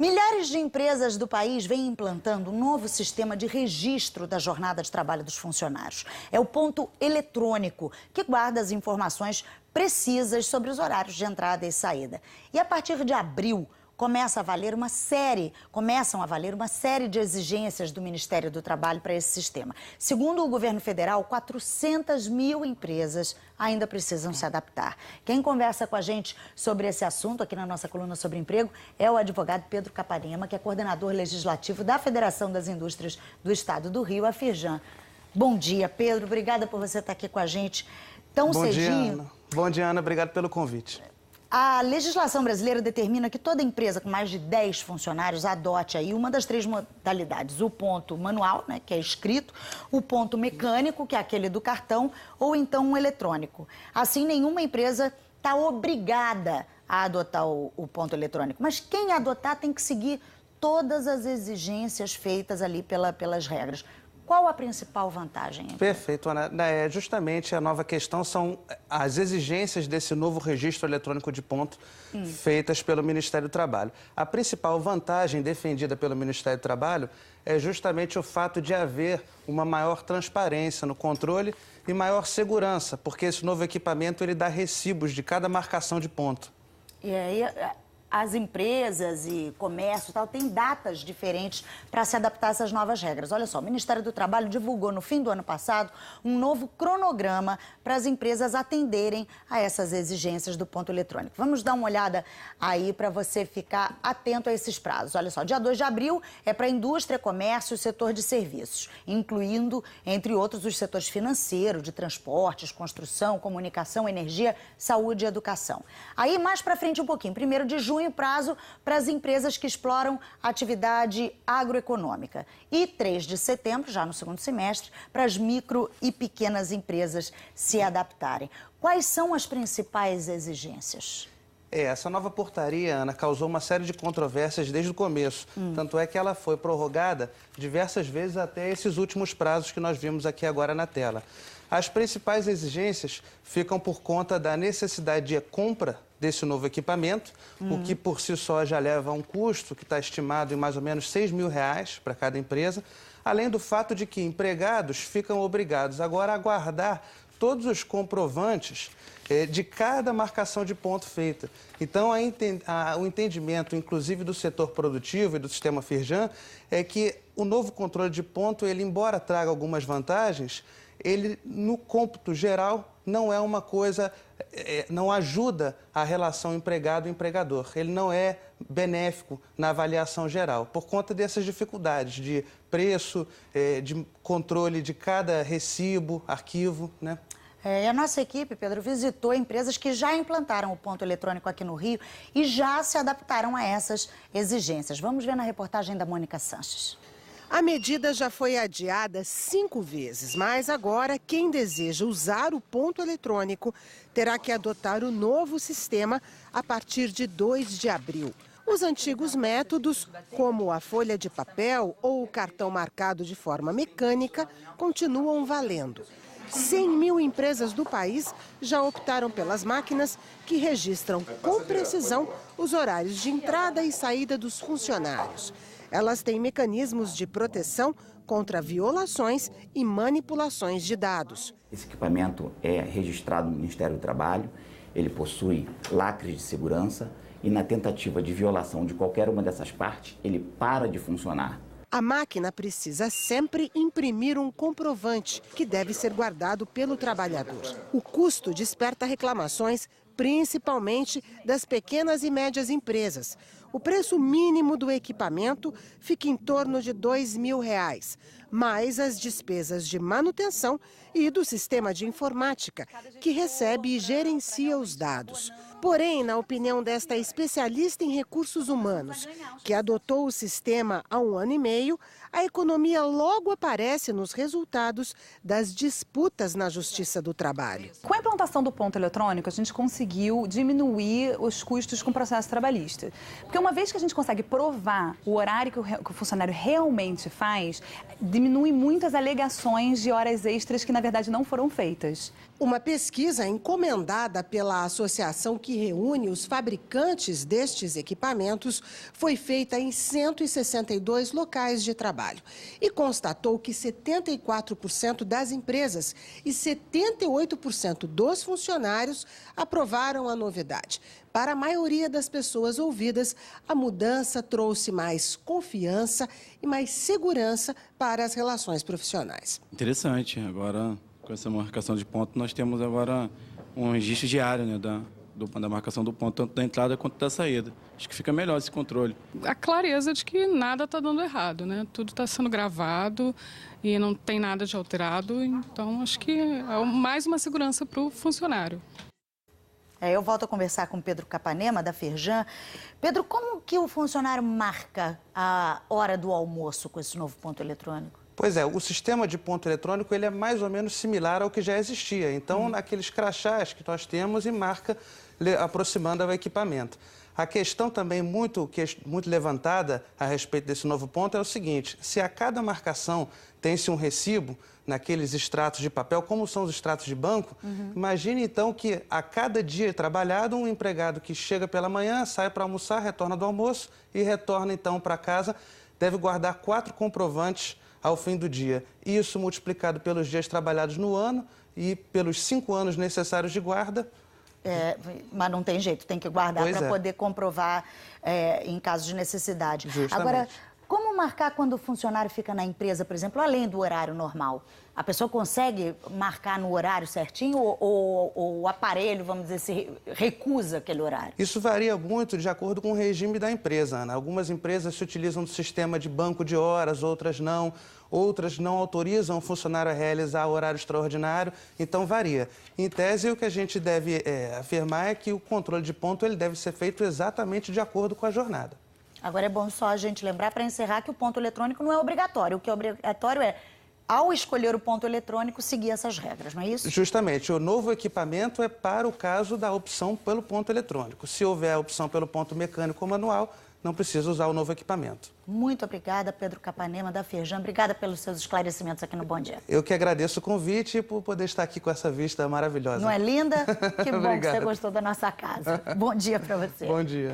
Milhares de empresas do país vêm implantando um novo sistema de registro da jornada de trabalho dos funcionários. É o ponto eletrônico, que guarda as informações precisas sobre os horários de entrada e saída. E a partir de abril, começam a valer uma série de exigências do Ministério do Trabalho para esse sistema. Segundo o governo federal, 400 mil empresas ainda precisam se adaptar. Quem conversa com a gente sobre esse assunto aqui na nossa coluna sobre emprego é o advogado Pedro Capanema, que é coordenador legislativo da Federação das Indústrias do Estado do Rio, a Firjan. Bom dia, Pedro. Obrigada por você estar aqui com a gente tão cedinho. Bom dia, Ana. Bom dia, Ana. Obrigado pelo convite. A legislação brasileira determina que toda empresa com mais de 10 funcionários adote aí uma das três modalidades: o ponto manual, né, que é escrito, o ponto mecânico, que é aquele do cartão, ou então um eletrônico. Assim, nenhuma empresa está obrigada a adotar o ponto eletrônico, mas quem adotar tem que seguir todas as exigências feitas ali pelas regras. Qual a principal vantagem? Perfeito, Ana. Justamente a nova questão são as exigências desse novo registro eletrônico de ponto feitas pelo Ministério do Trabalho. A principal vantagem defendida pelo Ministério do Trabalho é justamente o fato de haver uma maior transparência no controle e maior segurança, porque esse novo equipamento ele dá recibos de cada marcação de ponto. E aí, as empresas e comércio e tal têm datas diferentes para se adaptar a essas novas regras. Olha só, o Ministério do Trabalho divulgou no fim do ano passado um novo cronograma para as empresas atenderem a essas exigências do ponto eletrônico. Vamos dar uma olhada aí para você ficar atento a esses prazos. Olha só, dia 2 de abril é para indústria, comércio e setor de serviços, incluindo, entre outros, os setores financeiro, de transportes, construção, comunicação, energia, saúde e educação. Aí, mais para frente um pouquinho, 1º de junho, prazo para as empresas que exploram atividade agroeconômica. E 3 de setembro, já no segundo semestre, para as micro e pequenas empresas se adaptarem. Quais são as principais exigências? Essa nova portaria, Ana, causou uma série de controvérsias desde o começo. Tanto é que ela foi prorrogada diversas vezes até esses últimos prazos que nós vimos aqui agora na tela. As principais exigências ficam por conta da necessidade de compra desse novo equipamento, o que por si só já leva a um custo que está estimado em mais ou menos R$6 mil para cada empresa, além do fato de que empregados ficam obrigados agora a guardar todos os comprovantes de cada marcação de ponto feita. Então, o entendimento, inclusive do setor produtivo e do sistema Firjan, é que o novo controle de ponto, ele, embora traga algumas vantagens, ele, no cômputo geral, não é uma coisa, não ajuda a relação empregado-empregador. Ele não é benéfico na avaliação geral, por conta dessas dificuldades de preço, de controle de cada recibo, arquivo, né? E a nossa equipe, Pedro, visitou empresas que já implantaram o ponto eletrônico aqui no Rio e já se adaptaram a essas exigências. Vamos ver na reportagem da Mônica Sanches. A medida já foi adiada 5 vezes, mas agora quem deseja usar o ponto eletrônico terá que adotar o novo sistema a partir de 2 de abril. Os antigos métodos, como a folha de papel ou o cartão marcado de forma mecânica, continuam valendo. 100 mil empresas do país já optaram pelas máquinas que registram com precisão os horários de entrada e saída dos funcionários. Elas têm mecanismos de proteção contra violações e manipulações de dados. Esse equipamento é registrado no Ministério do Trabalho, ele possui lacres de segurança e na tentativa de violação de qualquer uma dessas partes, ele para de funcionar. A máquina precisa sempre imprimir um comprovante que deve ser guardado pelo trabalhador. O custo desperta reclamações, principalmente das pequenas e médias empresas. O preço mínimo do equipamento fica em torno de R$2 mil, mais as despesas de manutenção e do sistema de informática, que recebe e gerencia os dados. Porém, na opinião desta especialista em recursos humanos, que adotou o sistema há 1 ano e meio, a economia logo aparece nos resultados das disputas na Justiça do Trabalho. Com a implantação do ponto eletrônico, a gente conseguiu diminuir os custos com o processo trabalhista. Porque uma vez que a gente consegue provar o horário que o funcionário realmente faz, diminui muitas alegações de horas extras que, na verdade, não foram feitas. Uma pesquisa encomendada pela associação que reúne os fabricantes destes equipamentos foi feita em 162 locais de trabalho e constatou que 74% das empresas e 78% dos funcionários aprovaram a novidade. Para a maioria das pessoas ouvidas, a mudança trouxe mais confiança e mais segurança para as relações profissionais. Interessante. Agora, com essa marcação de ponto, nós temos agora um registro diário, né, da marcação do ponto, tanto da entrada quanto da saída. Acho que fica melhor esse controle. A clareza de que nada está dando errado, né? Tudo está sendo gravado e não tem nada de alterado, então acho que é mais uma segurança para o funcionário. Eu volto a conversar com o Pedro Capanema, da Firjan. Pedro, como que o funcionário marca a hora do almoço com esse novo ponto eletrônico? Pois é, o sistema de ponto eletrônico ele é mais ou menos similar ao que já existia. Então, naqueles crachás que nós temos e marca aproximando ao equipamento. A questão também muito levantada a respeito desse novo ponto é o seguinte: se a cada marcação tem-se um recibo naqueles extratos de papel, como são os extratos de banco, imagine então que a cada dia trabalhado, um empregado que chega pela manhã, sai para almoçar, retorna do almoço e retorna então para casa, deve guardar 4 comprovantes ao fim do dia. Isso multiplicado pelos dias trabalhados no ano e pelos 5 anos necessários de guarda. Mas não tem jeito, tem que guardar para poder comprovar em caso de necessidade. Justamente. Agora, como marcar quando o funcionário fica na empresa, por exemplo, além do horário normal? A pessoa consegue marcar no horário certinho ou o aparelho, vamos dizer, se recusa aquele horário? Isso varia muito de acordo com o regime da empresa, Ana. Algumas empresas se utilizam do sistema de banco de horas, outras não autorizam o funcionário a realizar horário extraordinário, então varia. Em tese, o que a gente deve afirmar é que o controle de ponto ele deve ser feito exatamente de acordo com a jornada. Agora é bom só a gente lembrar, para encerrar, que o ponto eletrônico não é obrigatório. O que é obrigatório é, ao escolher o ponto eletrônico, seguir essas regras, não é isso? Justamente. O novo equipamento é para o caso da opção pelo ponto eletrônico. Se houver a opção pelo ponto mecânico ou manual, não precisa usar o novo equipamento. Muito obrigada, Pedro Capanema, da Firjan. Obrigada pelos seus esclarecimentos aqui no Bom Dia. Eu que agradeço o convite e por poder estar aqui com essa vista maravilhosa. Não é linda? Que bom que você gostou da nossa casa. Bom dia para você. Bom dia.